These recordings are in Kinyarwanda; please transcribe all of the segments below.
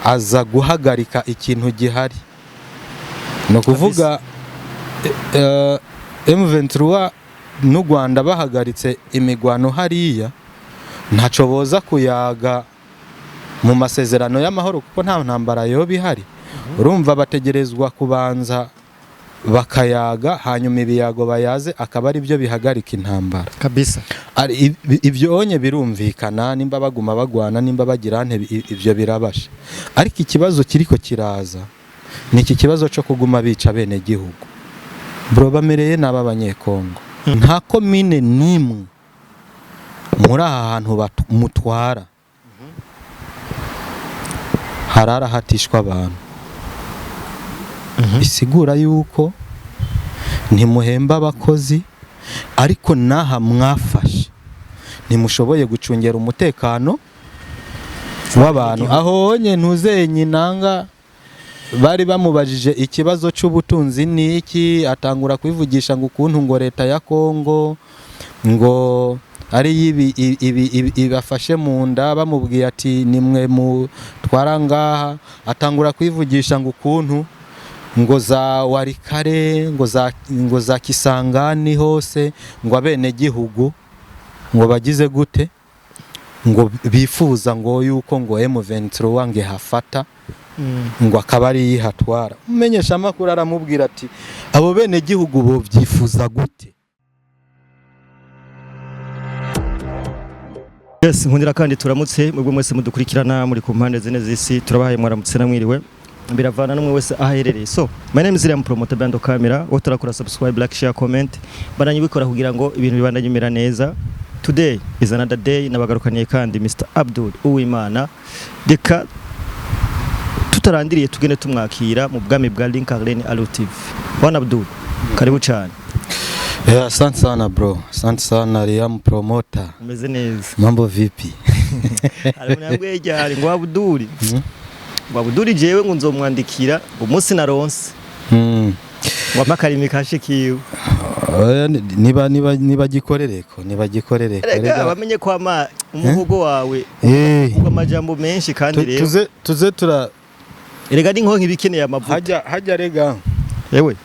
aza guhagarika ikintu gihari. No kuvuga M23 n'u Rwanda bahagaritse imigwano hariya ntaco boza kuyaga mu masezerano y'amahoro kuko nta ntambara yo bihari. Urumva bategerezwa kubanza bakayaga hanyuma ibiyago bayaze akaba ari byo bihagarika intambara kabisa. Ibyo onye birumvikana nimba baguma bagwana nimba bagira nte ibyo birabasha, ariko ikibazo kiriko kiraza ni iki kibazo cyo kuguma bica bene gihugu. Bro bamereye n'aba banyekongo nta komine nimwe muri aha hantu mutwara harara hatishwa abantu. Isigura yuko ntimuhemba abakozi, ariko naha mwafashe ntimushoboye gucungera umutekano w'abantu. Aho onye ntuzenye nanga bari bamubajije ikibazo cy'ubutunzi ni iki, atangura kwivugisha ngo ukuntu ngo leta ya Kongo ngo ari ibafashe mu nda, bamubwiye ati nimwe mu twara ngaha, atangura kwivugisha ngo ukuntu ngo za Warikare ngo za Kisangani hose ngo abene gihugu ngo bagize gute ngo bifuza ngo yuko ngo M23 wange hafata ngo akaba ari yihatwara. Umenyesha amakuru aramubwira ati abo bene gihugu bo byifuza gute. Yes, nkundira kandi turamutse mwebwe mwese mudukurikirana muri ku mpande zine z'isi, turabahaye mwaramutse namwiriwe biravana n'umwe wese aherereye. So my name is Liam Promoter Bando Camera, wotarakora subscribe, like, share, comment bananye bikora kugira ngo ibintu bibandanye mera neza. Today is another day, nabagarukaniye kandi Mr. Abdul Uwimana. Deka tutarandiriye tugene tumwakira mu bwami bwa Link Arena Alo TV. Bwana Abdul, karibu cyane. Asante sana bro, asante sana Liam Promoter. Umeze neza? Mambo vipi? Arabunambwe cyane ngo Abdul. Abdul jewe ngo nzomwandikira umunsi naronse. Wamakari kashikiwe. Niba gikorereko. Rega bamenye kwa umuvugo wawe. Amajambo menshi kandi rero. Tuze tura Rega ni nkonki bikeneye amavuta. Hajya rega. Yewe.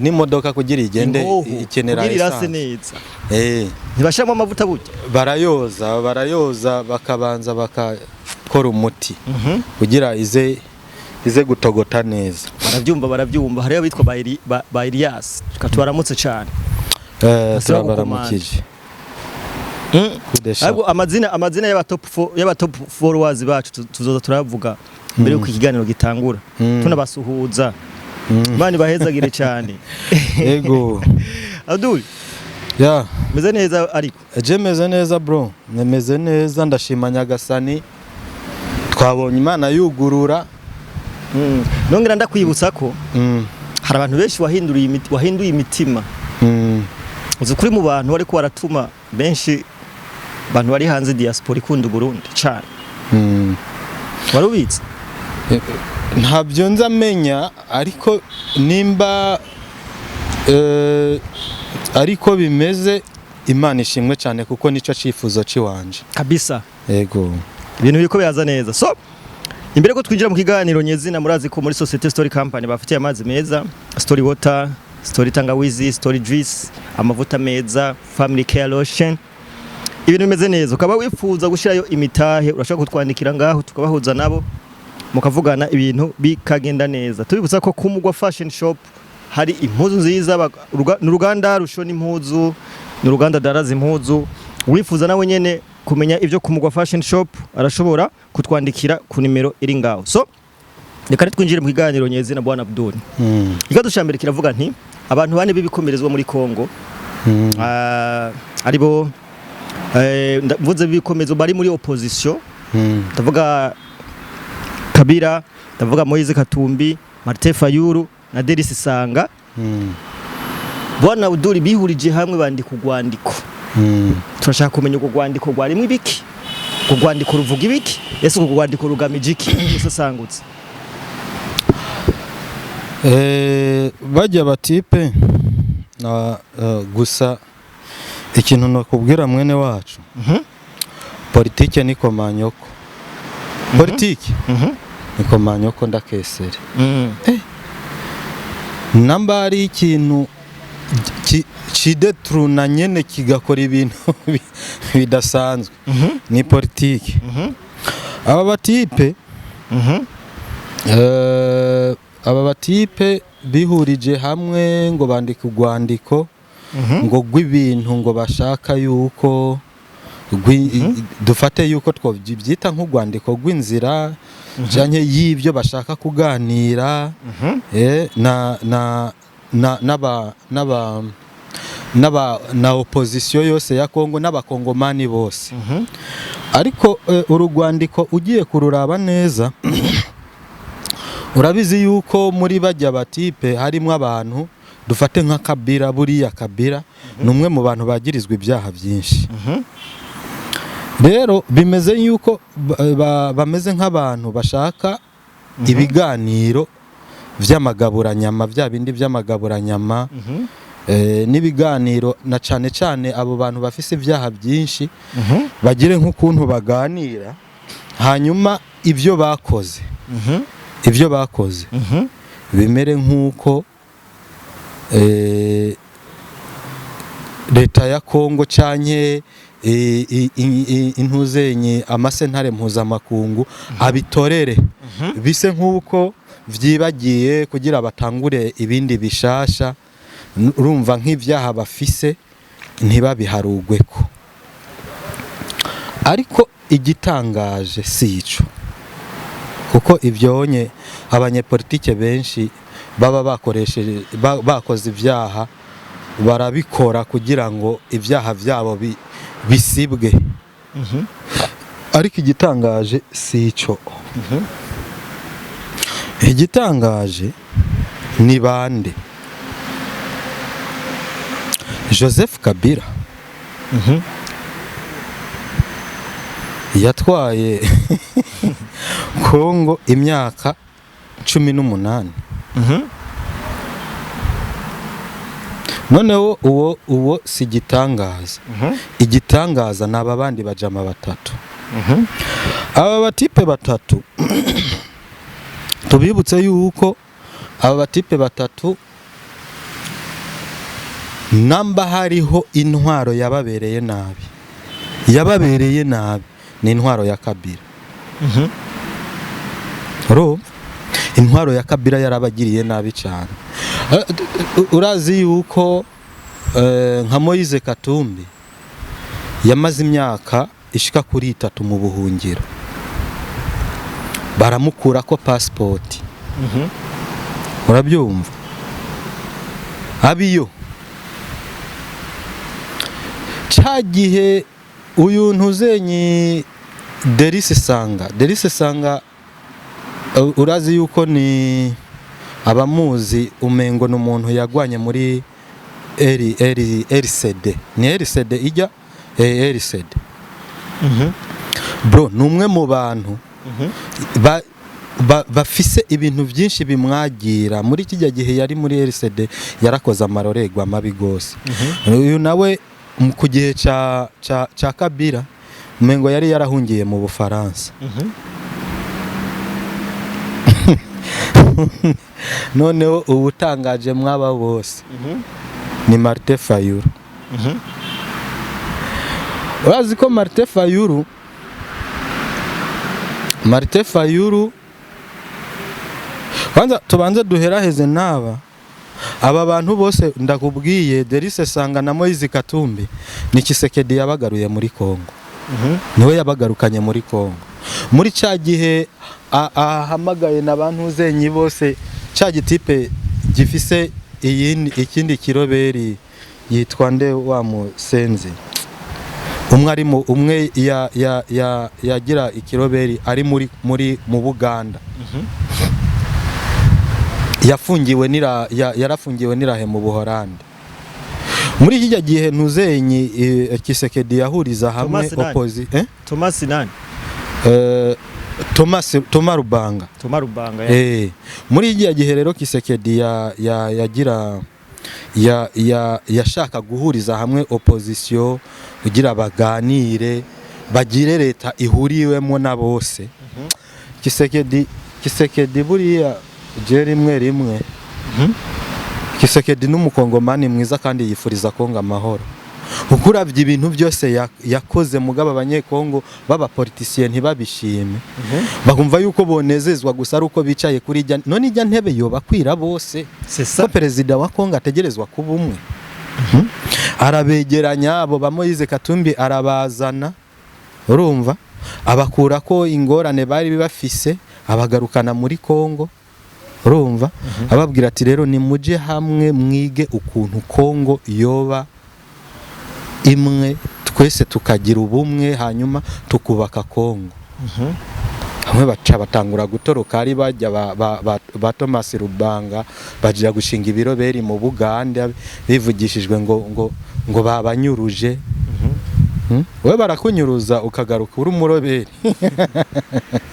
Ni modoka kugira igende ikenera essence. Ntibashamo amavuta burya. Barayoza bakabanza bakakora umuti kugira ize gutogota neza. Barabyumva hariyo bitwa ba Elias katwaramutse cyane. Turabaramukije. Ahubwo amazina y'aba top followers bacu tuzoza turavuga mbere yuko ikiganiro gitangura. Tunabasuhuza. Mani bahezagire cyane. Yego. Abdul. Ya. Meze neza ariko. Meze neza bro. Nemeze neza ndashima Nyagasani. Twabonye Imana yugurura. Nongera ndakwibutsa ko hari abantu benshi wahinduye imitima. Uzi kuri mu bantu ariko baratuma benshi abantu bari hanze diaspora ikunda Burundi cyane. Warubitse? Ntabyo nzamenya ariko nimba ariko bimeze Imana ishimwe cyane kuko nico cifuzo ciwanje kabisa. Yego, ibintu biko byaza neza. So imbere ko twinjira mu kiganiro nyezina, murazi ko muri Societe Story Company bafitiye amazi meza, Story Water, Story Tangawizi, Story Juice, amavuta meza, Family Care Lotion. Ibintu bimeze neza. Ukaba wifuza gushirayo imitahe, urashaka kutwandikira ngaho tukabahuza nabo mukavugana ibintu bikagenda neza. Tubibutsa ko Kumugwa Fashion Shop hari impuzu nziza, n'uruganda rushona impuzu, n'uruganda daraza impuzu. Wifuza nawe nyene kumenya ivyo Kumugwa Fashion Shop arashobora kutwandikira ku nimero iri ngaho. So reka twinjire mu kiganiro nyezina Bwana Abdul. Ikadushambere kiravuga nti abantu bane bibikomerezwa muri Kongo aribo mvuze bibikomezo bari muri opposition. Ndavuga Kabila, ndavuga Moise Katumbi, Martin Fayulu na Denis Sanga. Bwana Abdul bihurije hamwe bandi kugwandiko. Turashaka kumenya uko gwandiko gwarimo ibiki, kugwandiko ruvuga ibiki, ese uko gwandiko rugamije iki musasangutse. Bajya batipe gusa ikintu nakubwira mwene wacu. Politike ni komanyoko. politiki nikomanyo ko ndakesere namba ari ikintu kidetruna nyene kigakora ibintu bidasanzwe ni politiki. Aba batipe bihurije hamwe ngo bandike urwandiko ngo rw'ibintu ngo bashaka yuko dufate yuko twobyita nk'urwandiko rw'inzira cyane y'ibyo bashaka kuganira na opposition yose ya Kongo n'abakongomani bose. Ariko urugwandiko ugiye kururaba neza urabizi yuko muri bajya batipe harimo abantu dufate nka Kabila. Buriya Kabila numwe mu bantu bagirizwa ibyaha byinshi. Rero bimeze yuko bameze nk'abantu bashaka ibiganiro vy'amagaburanyama, vya bindi vy'amagaburanyama n'ibiganiro na cane cane abo bantu bafise ibyaha byinshi bagire nk'ukuntu baganira hanyuma ibyo bakoze bimere nk'uko leta ya Kongo canke intuzenye amasentare mpuzamakungu abitorere bise nk'uko vyibagiye kugira batangure ibindi bishasha. Urumva nk'ibyaha bafise ntibabiharugweko. Ariko igitangaje sico kuko ivyonye abanyepolitike benshi baba bakoze ibyaha barabikora kugira ngo ibyaha byabo bisibwe. Ariko igitangaje sico. Igitangaje ni bande? Joseph Kabila yatwaye Kongo imyaka 18. Noneho uwo si gitangaza. Igitangaza naba bandi bajama batatu. Aba batipe batatu tubibutse yuko aba batipe batatu namba hariho intwaro yababereye nabi ni intwaro ya Kabila. Intwaro ya Kabila yarabagiriye nabi cyane. Urazi yuko nka Moise Katumbi yamaze imyaka ishika kuri 3 mu buhungiro, baramukura ko passport. Urabyumva? Abiyo cyagihe uyu ntuzenyi Derise Sanga urazi yuko ni abamuzi umengo n'umuntu yagwanye muri RCD. Ni RCD ijya RCD. Bro numwe mu bantu bafise ibintu byinshi bimwagira. Muri kijya gihe yari muri RCD yarakoze amarorerwa mabi gose. Uyu nawe ku gihe ca Kabila umengo yari yarahungiye mu Bufaransa. Noneho ubutangaje mwaba bose ni Martin Fayulu. Urazi ko Martin Fayulu kwanza tubanze duheraheze aba bantu bose ndakubwiye Derise Sanga na Moise Katumbi ni Kisekedi yabagaruye muri Kongo. Niwe yabagarukanye muri Kongo. Muri cya gihe ahamagaye n'abantu zenyi bose cya gitipe gifise ikindi kiroberi yitwa nde wa Musenzi. Umwe yagira ikiroberi ari mu Buganda. Yarafungiwe nirahe mu Buholandi. Muri kijya gihe ntuzenyi Kisekedi yahuriza hamwe Thomas Rubanga. Muri kijya gihe rero Kisekedi yashaka guhuriza hamwe opposition kugira baganire bagire leta ihuriwemo na bose. Kisekedi buriya je rimwe Kisekedi n'umukongomani mwiza kandi yifuriza Kongo amahoro. Kuko uravye ibintu byose yakoze mugaba abanyekongo baba politiciens ntibabishime. Bakumva yuko bonezezwa gusa ari uko bicaye kuri ijya none ijya ntebe yo bakwira bose. Ko perezida wa Kongo ategerezwa kuba umwe. Arabegeranya abo ba Moise Katumbi arabazana. Urumva? Abakura ko ingorane bari bafise abagarukana muri Kongo. Urumva? Ababwira ati rero ni muje hamwe mwige ukuntu Kongo yoba imwe twese tukagira ubumwe hanyuma tukubaka Kongo. Hamwe baca batangura gutoroka ari bajya ba Thomas Rubanga bajya gushinga ibiro beri mu Buganda bivugishijwe ngo babanyuruje. We barakunyuruza ukagaruka uri umuroberi.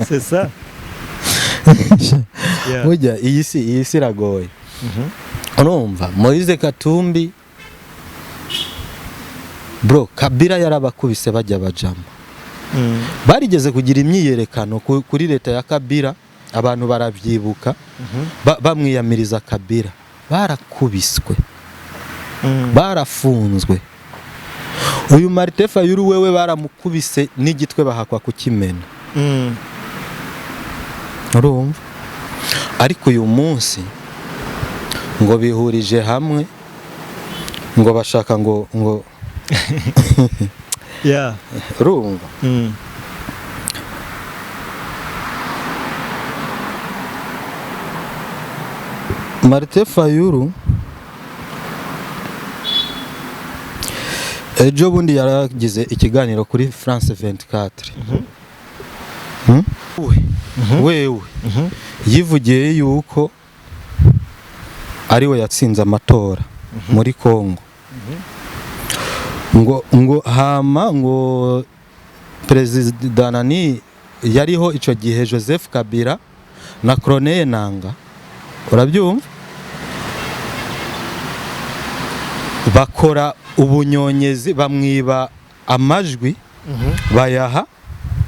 C'est ça. Burya iyi si iragoye. Urumva Moise Katumbi bro Kabila yarabakubise bajya bajama. Barigeze kugira imyiyerekano kuri leta ya Kabila abantu baravyibuka bamwiyamiriza Kabila barakubiswe barafunzwe. Uyu Martin Fayulu wewe baramukubise n'igitwe bahakwa kukimena. Urumva? Ariko uyu munsi ngo bihurije hamwe ngo bashaka ngo yeah. Urumva? Martin Fayulu ejo bundi yaragize ikiganiro kuri France 24. Wewe yivugiye yuko ariwe yatsinze amatora muri Kongo. Ngo hama ngo Perezida nani yariho ico gihe Joseph Kabila na Corneille Nangaa. Urabyumva? Bakora ubunyonyezi bamwiba amajwi bayaha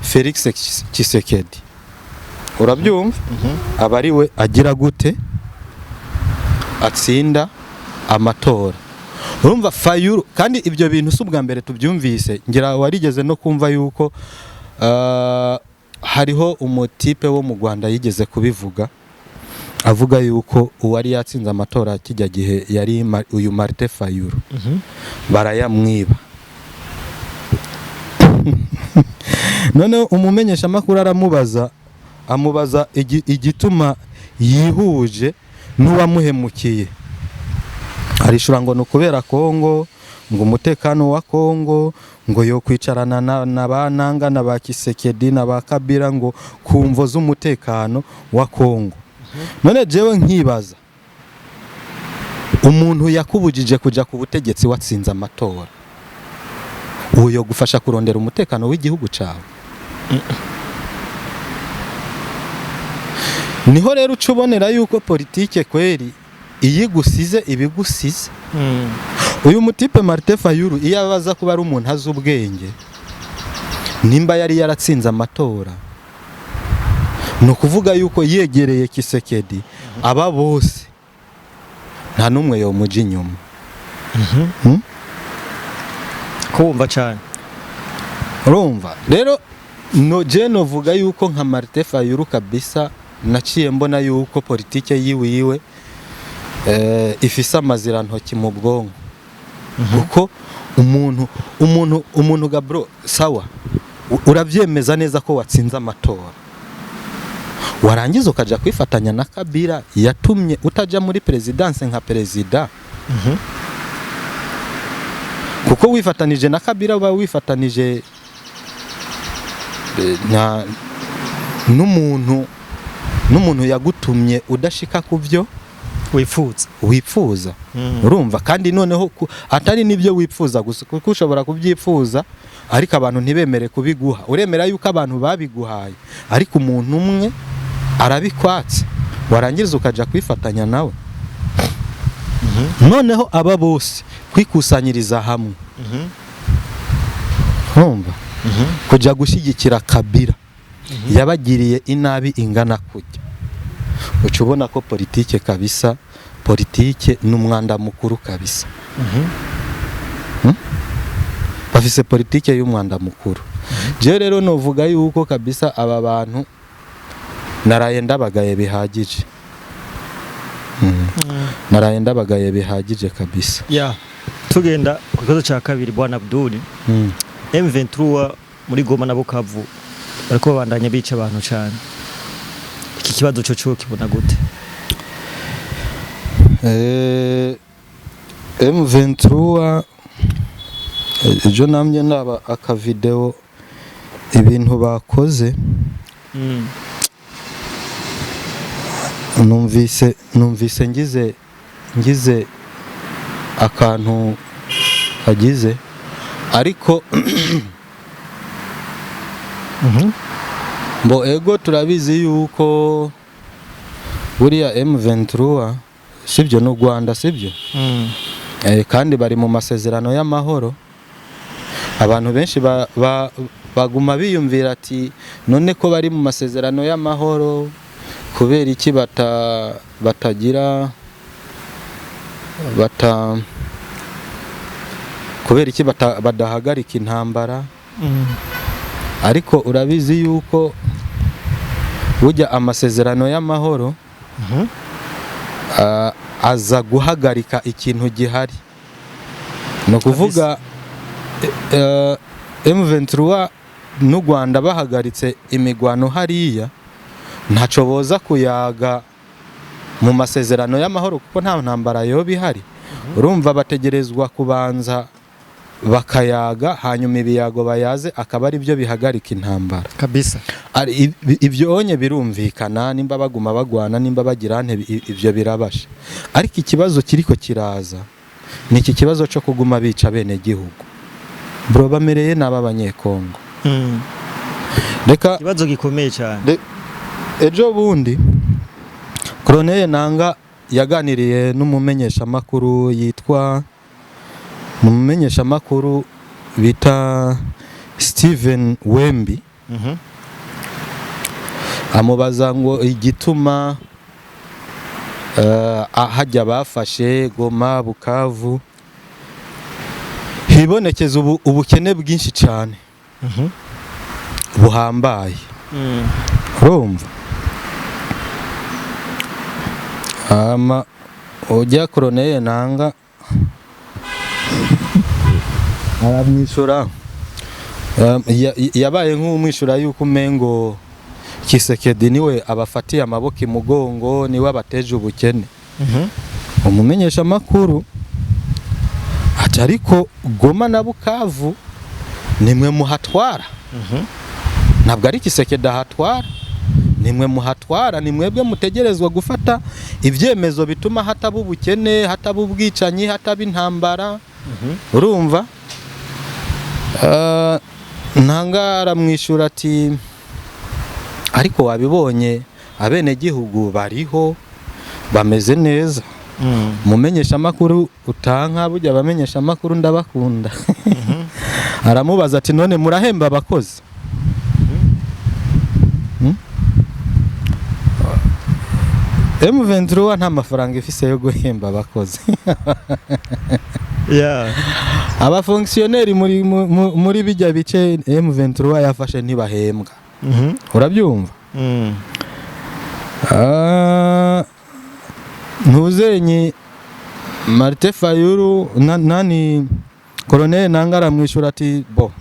Felix Tshisekedi. Urabyumva? Abariwe agira gute atsinda amatora. Urumva Fayulu kandi ibyo bintu subwa mbere tubyumvise ngira warigeze no kumva yuko hariho umutipe wo mu Rwanda yigeze kubivuga avuga yuko uwari yatsinze amatora kijya gihe yari uyu Martin Fayulu. Barayamwiba. None umumenyesha makuru amubaza igituma yihuje n'uwamuhemukiye. Arishura ngo nukubera Kongo, ngo umutekano wa Kongo, ngo yo kwicarana na bananga na ba Kisekedi na ba Kabila ngo kumvo z'umutekano wa Kongo. None jewe nkibaza umuntu yakubujije kuja ku butegetsi watsinze amatora uyo gufasha kurondera umutekano w'igihugu cawe. Niho rero ucubonera yuko politike kweri iyigusize ibigusize. Uyu mutipe Martin Fayulu iyo abaza kuba ari umuntu azubwenge nimba yari yaratsinze amatora no kuvuga yuko yegereye Kisekedi aba bose nta numwe yo muji nyuma. Kumva cyane. Urumva? Rero no je no vuga yuko nka Martin Fayulu kabisa naciye mbona yuko politike yiwe ifisa amazirantoki mu bwonko. Kuko umuntu gabro sawa uravyemeza neza ko watsinze amatora warangiza ukaja kwifatanya na Kabila yatumye utaja muri presidence nka perezida. Kuko wifatanije na Kabila uba wifatanije na n'umuntu yagutumye udashika kuvyo wifuza. Urumva? Kandi noneho atari nibyo wifuza gusa kuko ushobora kubyifuza ariko abantu ntibemere kubiguha. Uremera yuko abantu babiguhaye ariko umuntu umwe arabikwatse warangiza ukaja kwifatanya nawe. Noneho aba bose kwikusanyiriza hamwe. Urumva? Kuja gushyigikira Kabila yabagiriye inabi ingana kujya, uca ubona ko politike kabisa, politike n'umwanda mukuru kabisa. Bafise politike y'umwanda mukuru. Je rero novuga yuko kabisa aba bantu naraye ndabagaye bihagije. Naraye ndabagaye bihagije kabisa. Tugenda ku kibazo cya kabiri Bwana Abdul. M23 muri Goma na Bukavu bariko babandanya bica abantu cyane. Iki kibazo cyo kibona gute? M23 ejo namye naba aka video ibintu bakoze, numvise ngize akantu kagize, ariko mbo ego turabizi yuko buriya M23 sibyo n'u Rwanda sibyo, kandi bari mu masezerano y'amahoro. Abantu benshi baguma biyumvira ati none ko bari mu masezerano y'amahoro kubera iki badahagarika intambara. Ariko urabizi yuko burya amasezerano y'amahoro aza guhagarika ikintu gihari. No kuvuga M23 n'u Rwanda bahagaritse imigwano hariya, ntaco boza kuyaga mu masezerano y'amahoro kuko nta ntambara yo bihari. Urumva bategerezwa kubanza bakayaga, hanyuma ibiyago bayaze akaba ari byo bihagarika intambara kabisa. Ibyo onye birumvikana, nimba baguma bagwana, nimba bagira ibyo birabasha. Ariko ikibazo kiriko kiraza ni iki kibazo cyo kuguma bica bene gihugu. Bro bamereye n'aba banyekongo. Reka kibazo gikomeye cyane. Ejo bundi Colonel Nanga yaganiriye n'umumenyesha makuru yitwa umumenyesha makuru bita Steven Wembi. Amubaza ngo igituma hajya bafashe Goma Bukavu hibonekeza ubukene bwinshi cyane buhambaye. Urumva ujya Colonel Nanga aramwisura, yabaye nk'umwishura yuko umengo Kisekedi niwe abafatiye amaboko imugongo, niwe abateje ubukene. Umumenyesha makuru ati ariko Goma na Bukavu nimwe muhatwara. Ntabwo ari Kisekedi ahatwara, nimwe muhatwara, nimwebwe mutegerezwa gufata ibyemezo bituma hataba ubukene, hataba ubwicanyi, hataba intambara. Urumva Nanga aramwishyura ati ariko wabibonye abene gihugu bariho bameze neza. Mumenyesha makuru utanka burya abamenyesha makuru ndabakunda. Aramubaza ati none murahemba abakozi? M23 nta mafaranga ifise yo guhemba abakozi. Aba fonctionnaire muri bijya bice M23 yafashe ntibahembwa. Urabyumva? Ntuzenyi Martin Fayulu nani Colonel Nanga aramwishyura ati bo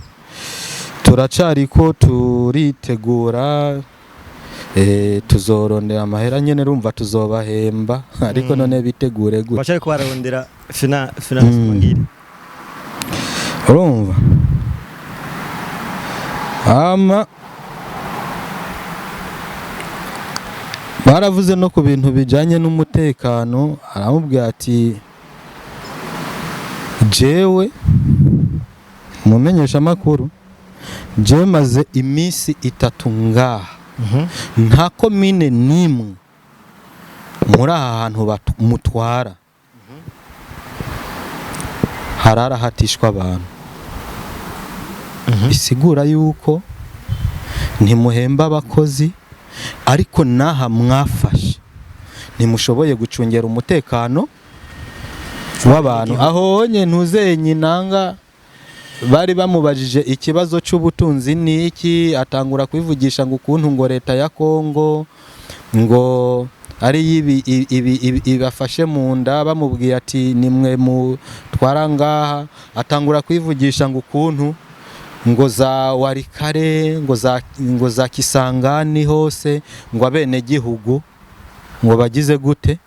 turacari ko turitegura tuzorondera amahera nyene, rumva tuzobahemba ariko none bitegure gute bacari ko bararondera finance mangiri. Urumva baravuze no ku bintu bijanye n'umutekano. Aramubwira ati jewe mumenyesha makuru, jewe maze iminsi 3 ngaha nta komine nimwe muri aha hantu mutwara harara hatishwa abantu. Bisigura yuko ntimuhemba abakozi ariko naha mwafashe ntimushoboye gucungera umutekano w'abantu. Aho nye ntuzenye nanga bari bamubajije ikibazo cy'ubutunzi ni iki, atangura kwivugisha ngo ukuntu ngo leta ya Kongo ngo ari ibafashe mu nda, bamubwiye ati nimwe mutwara ngaha, atangura kwivugisha ngo ukuntu ngo za Warikare ngo za Kisangani hose ngo abene gihugu ngo bagize gute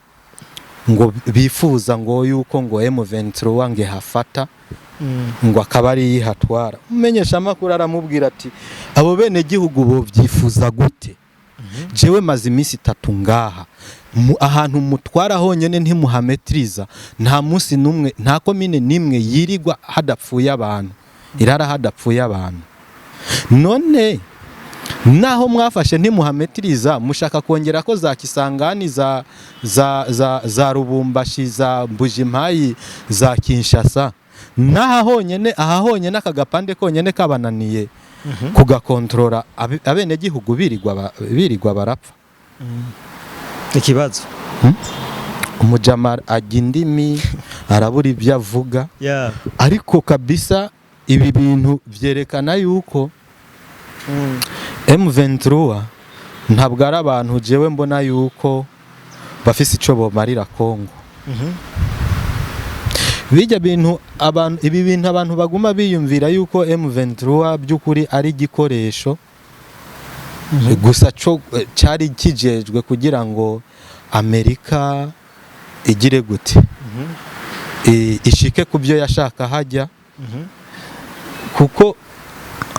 ngo bifuza ngo yuko ngo M23 wange hafata ngo akaba ari yihatwara. Umenyesha amakuru aramubwira ati abo bene gihugu bo byifuza gute, jewe maze iminsi 3 ngaha ahantu mutwara honyene ntimuhametriza, nta munsi numwe nta komine nimwe yirigwa hadapfuye abantu, irara hadapfuye abantu. None naho mwafashe ntimuhametiriza, mushaka kongera ko za Kisangani za Rubumbashi za Mbujimayi za Kinshasa, naha honyene akagapande konyene kabananiye kugakontrora, abene gihugu birirwa barapfa. Ikibazo umujama agindimi arabura ibyo avuga, ariko kabisa ibi bintu byerekana yuko M23 ntabwo ari abantu jewe mbona yuko bafise ico bomarira Kongo. Bijya bintu ibi bintu abantu baguma biyumvira yuko M23 by'ukuri ari igikoresho gusa cyo cyari kijejwe kugira ngo Amerika igire gute ishike kubyo yashaka hajya, kuko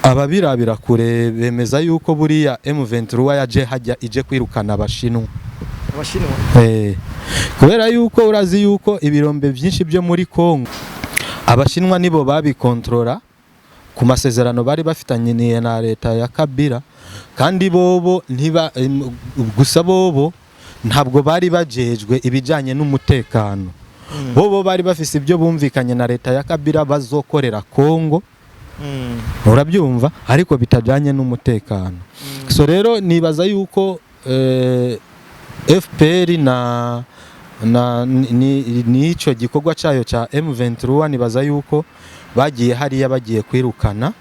ababirabira kure bemeza yuko buriya M23 yaje hajya ije kwirukana abashinwa. Kubera yuko urazi yuko ibirombe byinshi byo muri Kongo abashinwa nibo babikontrora ku masezerano bari bafitanye na leta ya Kabila, kandi bobo gusa bobo ntabwo bari bajejwe ibijanye n'umutekano. Bobo bari bafise ibyo bumvikanye na leta ya Kabila bazokorera Kongo, urabyumva, ariko bitajanye n'umutekano. So rero nibaza yuko FPR ni ico gikorwa cyayo cha M23, nibaza yuko bagiye hariya bagiye kwirukana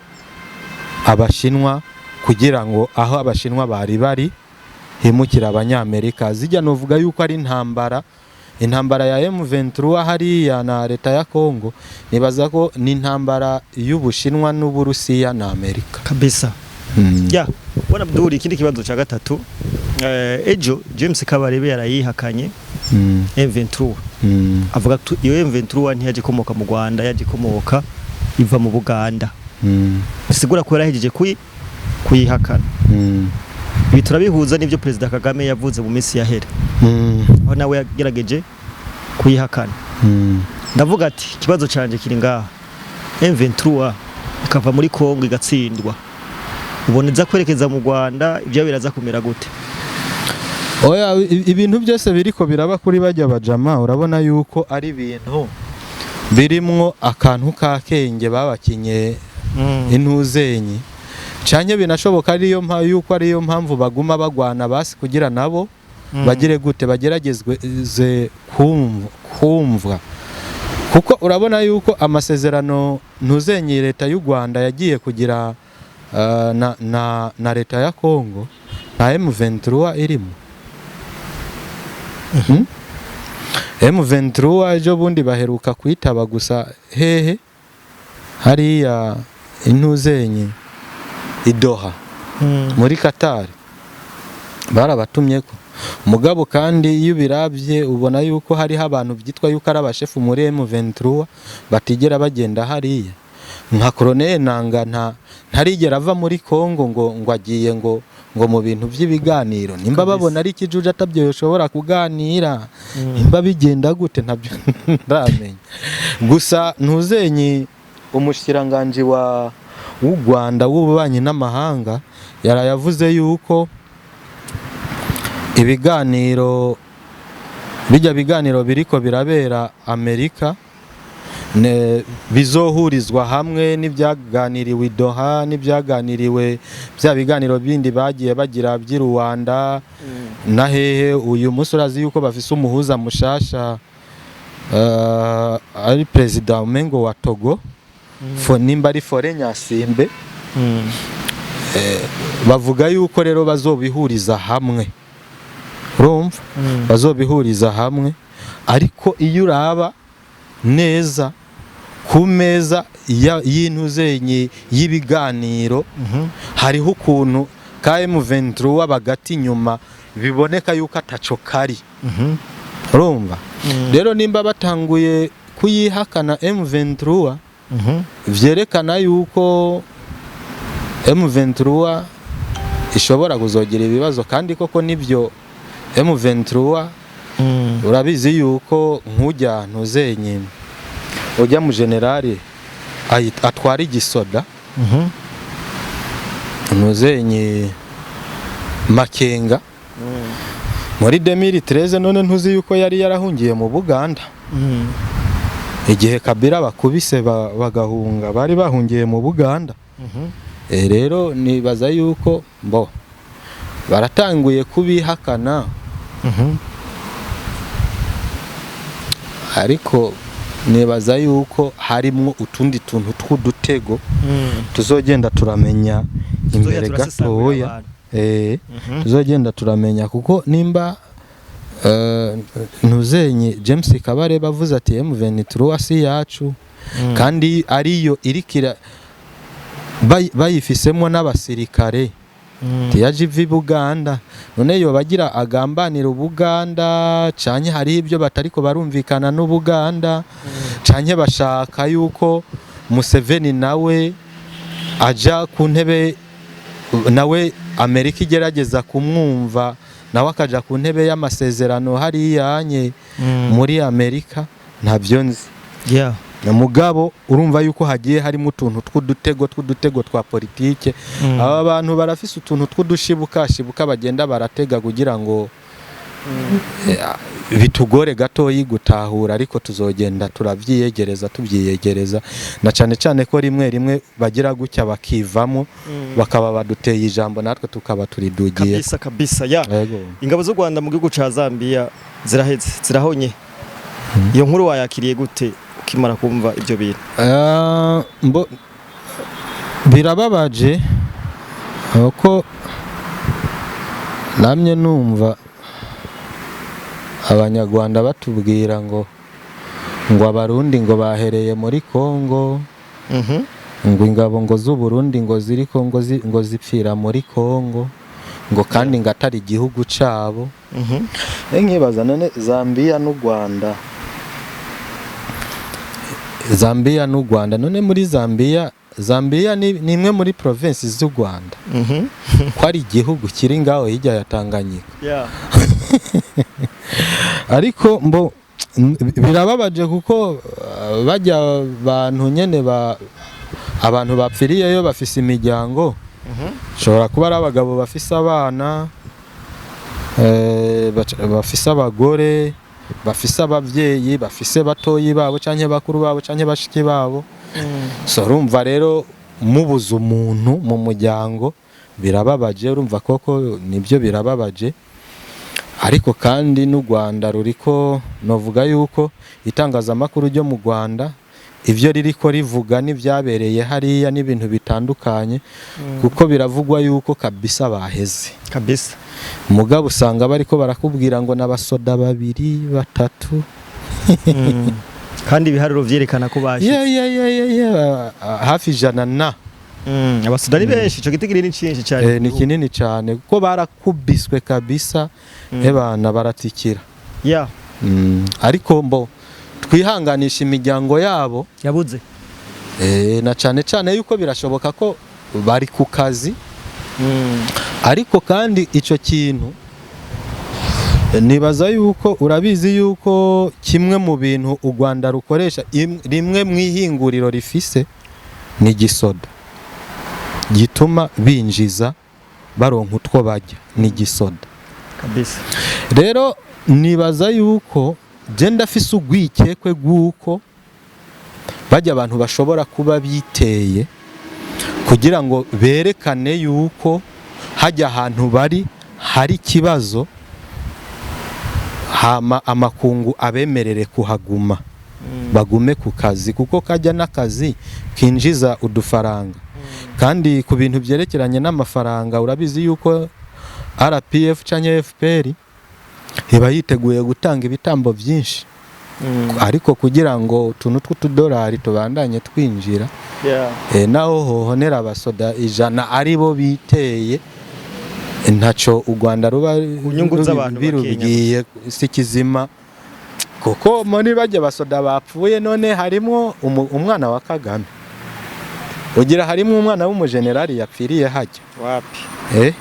abashinwa kugira ngo aho abashinwa bari himukira abanyamerika. Zijya novuga yuko ari intambara ya M23 hariya na leta ya Kongo, nibaza ko ni intambara y'Ubushinwa n'Uburusiya na Amerika kabisa. Bwana Abdul, ikindi kibazo cya gatatu, ejo James Kabarebe yarayihakanye M23, avuga ko iyo M23 ntiyaje komoka mu Rwanda, yaje komoka iva mu Buganda. Bisigura ko yarahejeje kuyihakana. Ibi turabihuza n'ibyo President Kagame yavuze mu minsi yahera, aho nawe yagerageje kuyihakana. Ndavuga ati ikibazo canje kiri ngaha, M23 ikava muri Kongo igatsindwa, uboneza kwerekeza mu Rwanda, ibyo biraza kumera gute? Oya, ibintu byose biriko biraba kuri bajya bajama, urabona yuko ari ibintu birimwo akantu ka kenge babakinye intuzenyi, cyanye binashoboka yuko ariyo mpamvu baguma bagwana basi kugira nabo bagire gute bageragezwe kumva, kuko urabona yuko amasezerano ntuzenyi leta y'u Rwanda yagiye kugira na leta ya Kongo na M23 irimo. M23 ejo bundi baheruka kwitaba gusa hehe hariya intuzenyi Idoha muri Qatar, barabatumye ko mugabo, kandi iyo birabye ubona yuko hari abantu byitwa yuko ari abashefu muri M23 batigera bagenda hariya. Nka Colonel Nanga ntarigera ava muri Kongo ngo agiye ngo mu bintu by'ibiganiro. Nimba babona ari kijuja atabyo yoshobora kuganira, nimba bigenda gute ntabyo ndamenya. Gusa ntuzenyi umushiranganje w'u Rwanda w'ububanyi n'amahanga yarayavuze yuko bijya biganiro biriko birabera Amerika bizohurizwa hamwe n'ibyaganiriwe i Doha n'ibyaganiriwe bya biganiro bindi bagiye bagira by'i Rwanda na hehe. Uyu munsi urazi yuko bafise umuhuza mushasha ari Perezida Umengo wa Togo nimba ari Fore Nyasimbe. Bavuga yuko rero bazobihuriza hamwe, urumva bazobihuriza hamwe. Ariko iyo uraba neza ku meza y'intuzenyi y'ibiganiro hariho ukuntu ka M23 bagati nyuma biboneka yuko ataco kari, urumva. Rero nimba batanguye kuyihakana M23 vyerekana yuko M23 ishobora kuzogira ibibazo, kandi koko nibyo M23 urabizi yuko nkujya ntuzenye ujya mu generali atwara igisoda ntuzenye Makenga muri 2013 none ntuzi yuko yari yarahungiye mu Buganda igihe Kabila bakubise bagahunga bari bahungiye mu Buganda. Rero nibaza yuko baratanguye kubihakana, ariko nibaza yuko harimo utundi tuntu tw'udutego tuzogenda turamenya imbere gatoya. Tuzogenda turamenya kuko nimba ntuzenye James Kabare bavuze ati M23 asi yacu kandi ariyo irikira bayifisemo n'abasirikare tiyaje ivi Buganda, none yo bagira agambanira Buganda canye hari ibyo batariko barumvikana n'Ubuganda canye bashaka yuko Museveni nawe aja ku ntebe, nawe Amerika igerageza kumwumva nawe akaja ku ntebe y'amasezerano hari yanye muri Amerika. Ntabyo nzi na mugabo urumva yuko hagiye harimo utuntu tw'udutego twa politike. Aba bantu barafise utuntu tw'udushibuka bagenda baratega kugira ngo bitugore gato yigutahura, ariko tuzogenda tubyiyegereza na cyane ko rimwe bagira gutya bakivamo bakaba baduteye ijambo natwe tukaba turidugiye kabisa. Ingabo z'u Rwanda mu gihugu ca Zambia ziraheze zirahonye, iyo nkuru wayakiriye gute ukimara kumva ibyo bintu? Birababaje uko namye numva Abanyarwanda batubwira ngo abarundi ngo bahereye muri Kongo, ngo ingabo ngo z'u Burundi ngo ziri Kongo ngo zipfira muri Kongo, ngo kandi ngo atari igihugu cabo. Nkibaza none Zambia n'u Rwanda none muri Zambia ni imwe muri province z'u Rwanda ko ari igihugu kiri ngaho hirya ya Tanganyika. Ariko birababaje kuko bajya abantu nyene abantu bapfiriyeyo bafise imiryango, shobora kuba ari abagabo bafise abana, bafise abagore, bafise abavyeyi, bafise batoyi babo canke bakuru babo canke bashiki babo. So urumva rero mubuza umuntu mu muryango birababaje, urumva koko nibyo birababaje. Ariko kandi n'u Rwanda ruriko novuga yuko itangazamakuru ryo mu Rwanda ivyo ririko rivuga n'ivyabereye hariya n'ibintu bitandukanye, kuko biravugwa yuko kabisa baheze kabisa. Mugabo usanga bariko barakubwira ngo n'abasoda 2 3 kandi ibiharuro vyerekana ko bashitse hafi ijana na abasoda ni benshi, ico gitigiri ni cinshi cyane, ni kinini cyane kuko barakubiswe kabisa. Ebana baratikira. Ariko twihanganisha imiryango yabo yabuze, na cyane yuko birashoboka ko bari ku kazi. Ariko kandi ico kintu nibaza yuko urabizi yuko kimwe mu bintu u Rwanda rukoresha rimwe mwihinguriro rifise ni gisoda gituma binjiza baronka utwo bajya, ni gisoda kabisa. Rero nibaza yuko je ndafise ugwikekwe guko bajya abantu bashobora kuba biteye kugira ngo berekane yuko hajya ahantu bari hari ikibazo, hama amakungu abemerere kuhaguma, bagume ku kazi, kuko kajya n'akazi kinjiza udufaranga. Kandi ku bintu byerekeranye n'amafaranga urabizi yuko RPF cyangwa FPR iba yiteguye gutanga ibitambo byinshi, ariko kugira ngo utuntu tw'utudolari tubandanye twinjira, naho hohonera abasoda 100 ari bo biteye, ntacyo u Rwanda ruba birubwiye si kizima, kuko muri bajya basoda bapfuye none harimo umwana wa Kagame, ugira harimo umwana w'umujenerali yapfiriye hajya wapi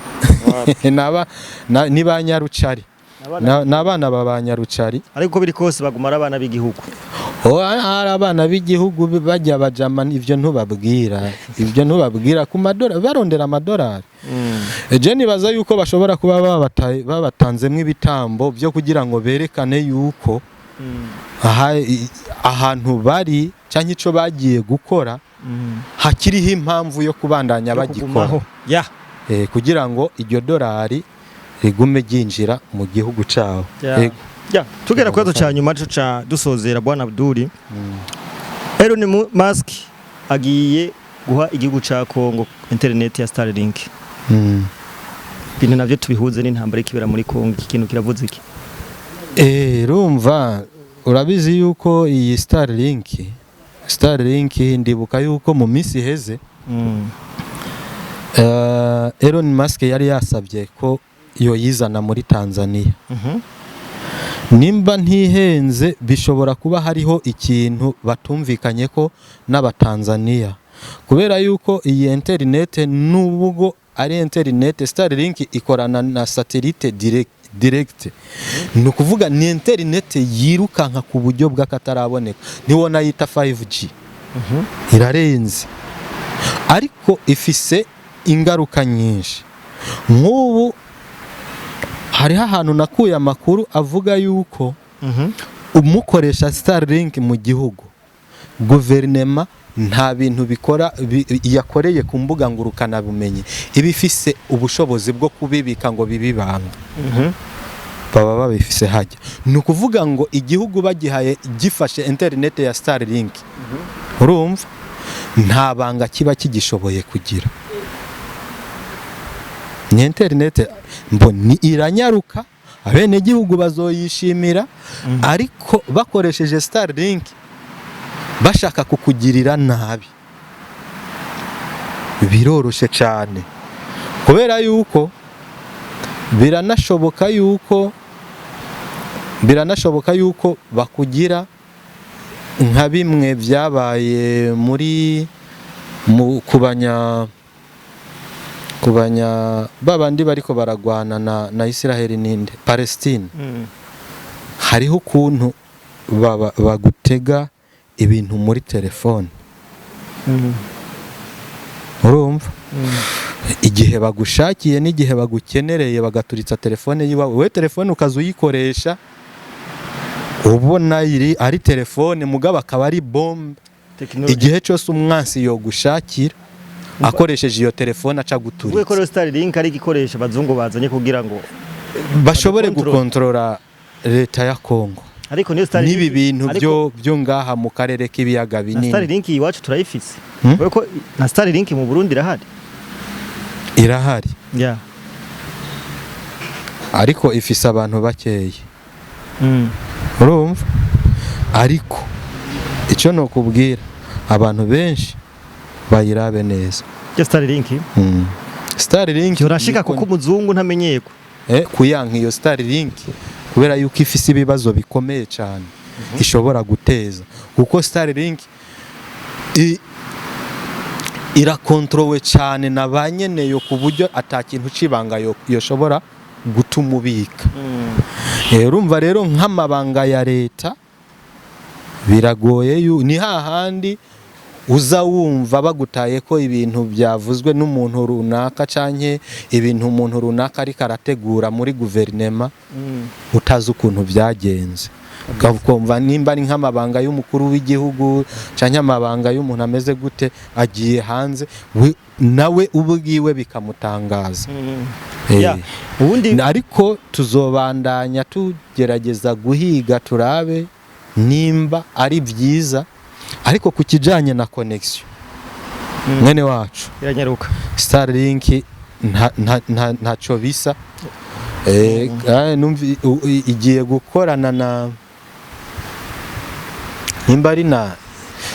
ni ba Nyarucari, n'abana ba Nyarucari, ariko biri kose bagumara abana b'igihugu. Hari abana b'igihugu bajya bajama, ivyo ntubabwira ku madolari, barondera amadolari. Je nibaza yuko bashobora kuba babatanzemwe ibitambo byo kugira ngo berekane yuko ahantu bari cyangwa ico bagiye gukora hakiriho impamvu yo kubandanya bagikora, kugira ngo iryo dolari rigume ryinjira mu gihugu cyawo. Tugera kwa cyo cyanyuma cyo dusozera Bwana Abdul. Elon Musk agiye guha igihugu cya Kongo internet ya Starlink. Bintu navyo tubihuze n'intambara ikibera muri Kongo, ikintu kiravuze iki? Rumva urabizi yuko iyi Starlink ndibuka yuko mu minsi heze Elon Musk yari yasabye ko yoyizana muri Tanzania. Nimba ntihenze bishobora kuba hariho ikintu batumvikanye ko n'abatanzania, kubera yuko iyi internet nubwo ari internet, Starlink ikorana na satellite direct, ni ukuvuga ni internet yirukanka ku buryo bw'akataraboneka, niwo nayita 5G. Irarenze ariko ifise ingaruka nyinshi. Nk'ubu hariho ahantu nakuye amakuru avuga yuko umukoresha Starlink mu gihugu, guverinema nta bintu bikora yakoreye ku mbuga ngurukana bumenyi ibifise ubushobozi bwo kubibika ngo bibibanga, baba babifise hajya. Ni ukuvuga ngo igihugu bagihaye gifashe internet ya Starlink, urumva nta banga kiba kigishoboye kugira. Ni internet mboni iranyaruka, abene gihugu bazoyishimira, ariko bakoresheje Starlink bashaka kukugirira nabi biroroshe cyane, kubera yuko biranashoboka yuko bakugira nka bimwe byabaye muri kubanya babandi bariko baragwana na Israel n'inde Palestine. Hariho ukuntu bagutega ibintu muri telefone, urumva igihe bagushakiye n'igihe bagukenereye bagaturitsa telefone yiwawe, we telefone ukazuyikoresha ubona ari telefone mugaba akaba ari bombe. Igihe cyose umwansi yo gushakira akoresheje iyo telefone aca guturitsa. Uwe ko Starlink ari gikoresha bazungu bazanye kugira ngo bashobore gukontrola leta ya Kongo. Ariko niyo Starlink nibi bintu byo ngaha mu karere k'ibiyaga binini. Starlink iwacu turayifise. Uwe ko na Starlink mu Burundi irahari. Ariko ifise abantu bakeye. Urumva? Ariko icyo no kubwira abantu benshi bayirabe neza. Starlink urashika kuko umuzungu ntamenyeko. Kuyanka iyo Starlink kubera yuko ifise ibibazo bikomeye cyane ishobora guteza, kuko Starlink irakontrowe cyane na banyeneyo ku buryo atakintu cibanga yoshobora gutuma ubika. Urumva rero nk'amabanga ya leta biragoye, ni hahandi uza wumva bagutaye ko ibintu byavuzwe n'umuntu runaka canke ibintu umuntu runaka ari karategura muri guverinema utazi ukuntu byagenze. ukumva nimba ari nk'amabanga y'umukuru w'igihugu cyangwa amabanga y'umuntu ameze gute agiye hanze nawe ubwiwe bikamutangaza. Ubundi ariko tuzobandanya tugerageza guhiga turabe nimba ari byiza, ariko ku kijanye na connection mwene wacu iranyaruka Starlink ntaco bisa. Igiye gukorana na nimba ari na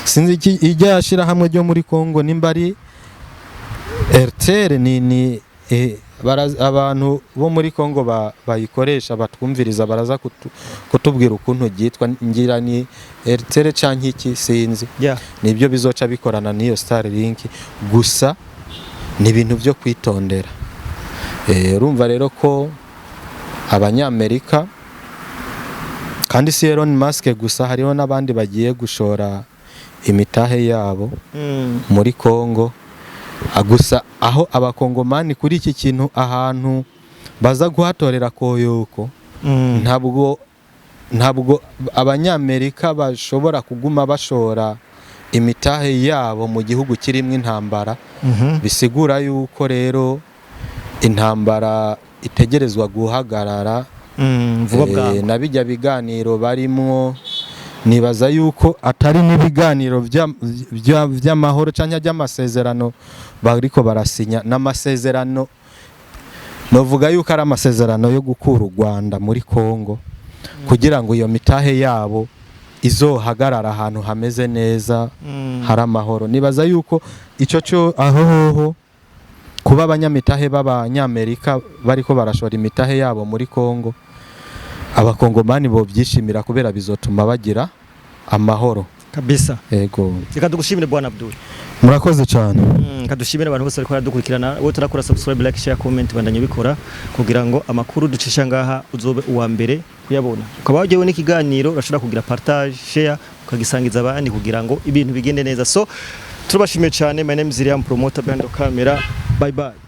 sinzi ijya shirahamwe ryo muri Kongo, nimba ari RTL ni abantu bo muri Kongo bayikoresha batwumviriza baraza kutubwira ukuntu gitwa, ngira ni RTL canke iki sinzi. Nibyo bizoca bikorana niyo Starlink, gusa ni ibintu byo kwitondera. Urumva rero ko abanyamerika kandi si Elon Musk gusa, hariho n'abandi bagiye gushora imitahe yabo muri Kongo. Gusa aho abakongomani kuri iki kintu ahantu baza guhatorera koyoko, ntabwo abanyamerika bashobora kuguma bashora imitahe yabo mu gihugu kirimo intambara. Bisigura yuko rero intambara itegerezwa guhagarara na bijya biganiro barimo. Nibaza yuko atari n'ibiganiro by'amahoro cyangwa by'amasezerano bariko barasinya, n'amasezerano novuga yuko ari amasezerano yo gukura u Rwanda muri Kongo kugira ngo iyo mitahe yabo izohagarara ahantu hameze neza hari amahoro. Nibaza yuko icyo cyo aho kuba abanyamitahe b'abanyamerika bariko barashora imitahe yabo muri Kongo, abakongomani bo byishimira kubera bizotuma bagira amahoro kabisa. Yego, reka tugushimire Bwana Abdul. Murakoze cyane. Kadushimira abantu bose ariko baradukurikirana. Wowe turakora subscribe, like, share, comment bandanye bikora kugira ngo amakuru ducisha ngaha uzobe uwa mbere kuyabona. Ukaba wajewe n'ikiganiro urashobora kugira partage, share, ukagisangiza abandi kugira ngo ibintu bigende neza. So turabashimiye cyane. My name is Iriam, promoter behind the camera. Bye bye.